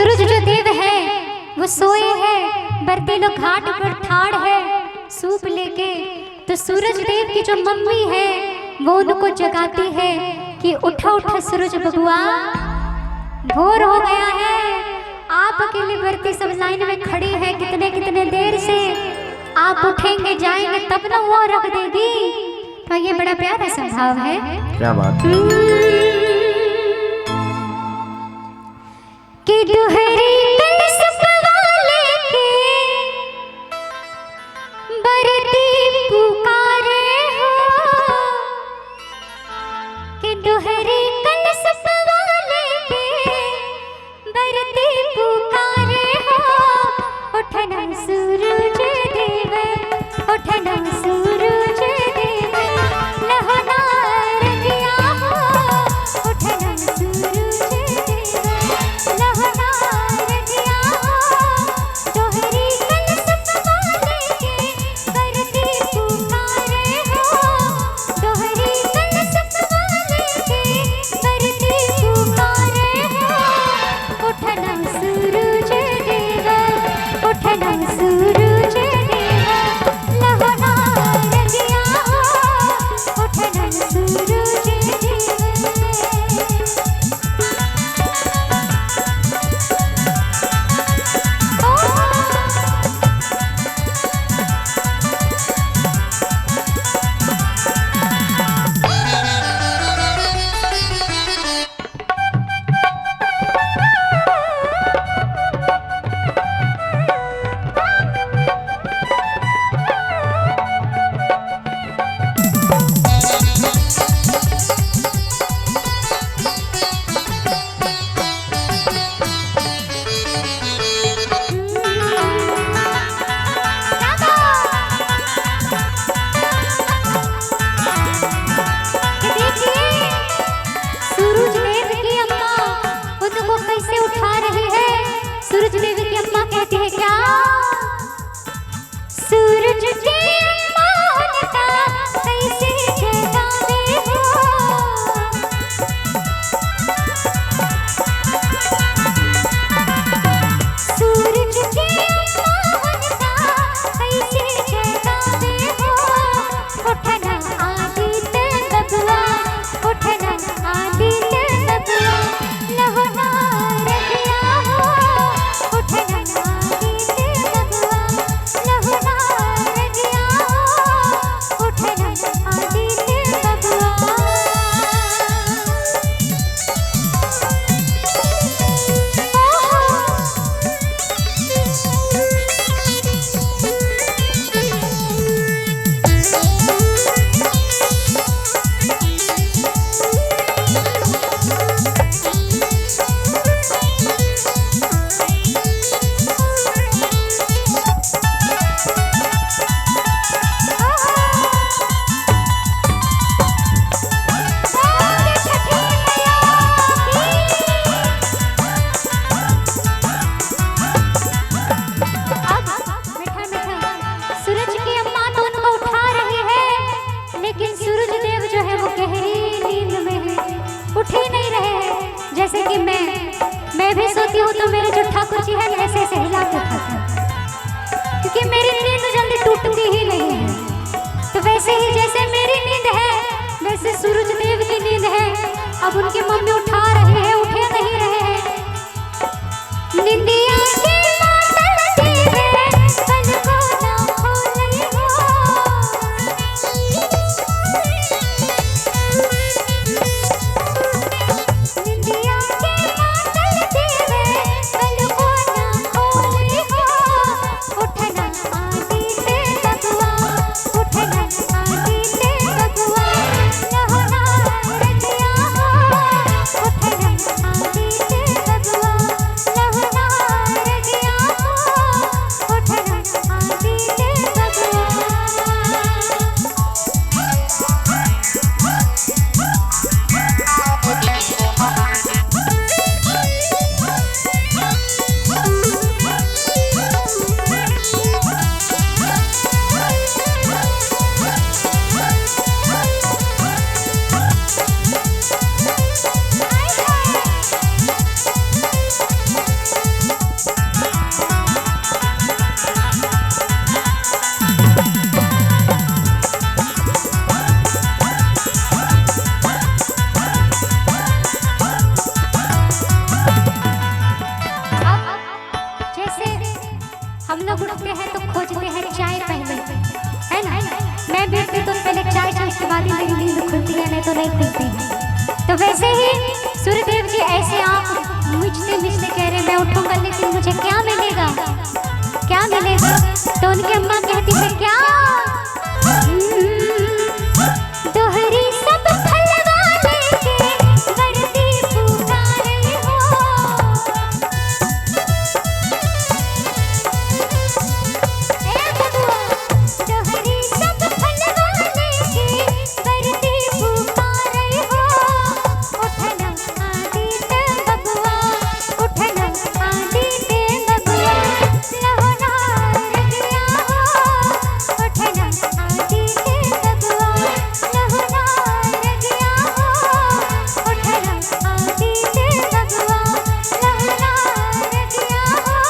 सूरज जो देव है वो सोए है, बरती लोग घाट पर ठाड़ है सूप लेके। तो सूरज देव की जो मम्मी है वो उनको जगाती है कि उठा उठा सूरज बबुआ, भोर हो गया है। आप अकेले बरती सब लाइन में खड़ी है, कितने कितने देर से आप उठेंगे जाएंगे तब ना वो रख देगी। तो ये बड़ा प्यारा स्वभाव है। क्या बात कि दुहरी कलश वाले के बरती पुकारे हो, कि दुहरी कलश वाले के बरती पुकारे हो। उठना सूरज देव, उठना सूरज देव, लहना रंगिया हो। उठना सूरज देव, लहना रंगिया हो। दोहरी कलश वाले के बरती पुकारे हो, दोहरी कलश वाले के बरती पुकारे हो। उठना सूरज देव, उठना सूरज देव, लहना रंगिया हो। उठना सूरज देव। सूरज देव की अम्मा उनको कैसे उठा रही है। सूरज देव की अम्मा कहती है क्या, सूरज की अम्मा उनका कैसे जगावे हो। सूरज की अम्मा उनका कैसे जगावे हो। उठना आदित्य बबुआ, उठना आदित्य बबुआ, लहना रंगिया हो। उठना आदित्य बबुआ, लहना रंगिया हो। उठना आदित्य बबुआ। सूरज की अम्मा तो उनको उठा रही है, लेकिन सूरज देव जो है वो गहरी नींद में है, उठ ही नहीं रहे हैं। जैसे कि मैं भी सोती हूँ तो मेरे जो ठाकुर जी है ऐसे ऐसे हिला के उठाते हैं, क्योंकि मेरी नींद जल्दी टूटती ही नहीं है। तो वैसे ही जैसे मेरी नींद है वैसे सूरज देव की नींद है। अब उनकी मम्मी उठा रही है, उठे नहीं रहे हैं। निंदिया के मातल देवे, पलकों ना खोले हो। निंदिया के मातल देवे, पलकों ना खोले हो। उठना आदित्य बबुआ, उठना आदित्य बबुआ, लहना रंगिया हो। उठना हम लोग उठते हैं तो खोजते हैं चाय पहले, है ना? मैं भी उठती तो पहले चाय चाय उसके बाद ही मेरी नींद खुलती है, नहीं तो नहीं खुलती है। तो वैसे ही सूर्यदेव जी ऐसे आँख मिचते मिचते कह रहे मैं उठूंगा लेकिन मुझे क्या मिलेगा, क्या मिलेगा? तो उनकी अम्मा कहती है क्या? दोहरी सब फलवा लेके वर्दी पुकारे हो। ए बबुआ, दोहरी सब फलवा लेके वर्दी पुकारे हो। उठना आदित्य बबुआ, उठना आदित्य बबुआ, लहोना रख गया हो। उठना आदित्य बबुआ, लहोना रख गया हो। उठना आदित्य बबुआ, लहोना रख गया हो।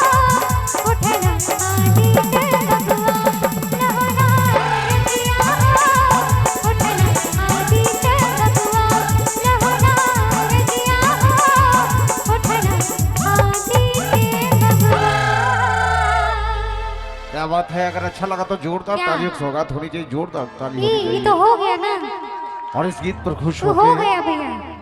उठना आदित्य बबुआ, लहोना रख गया हो। उठना आदित्य बबुआ, लहोना रख गया हो। उठना आदित्य बबुआ। क्या बात है। अगर अच्छा लगा तो जोरदार क्या? तालियों होगा, थोड़ी चाहिए जोरदार ताली ये होनी तो चाहिए। हो गया ना, और इस गीत पर खुश तो हो होकर गया भैया।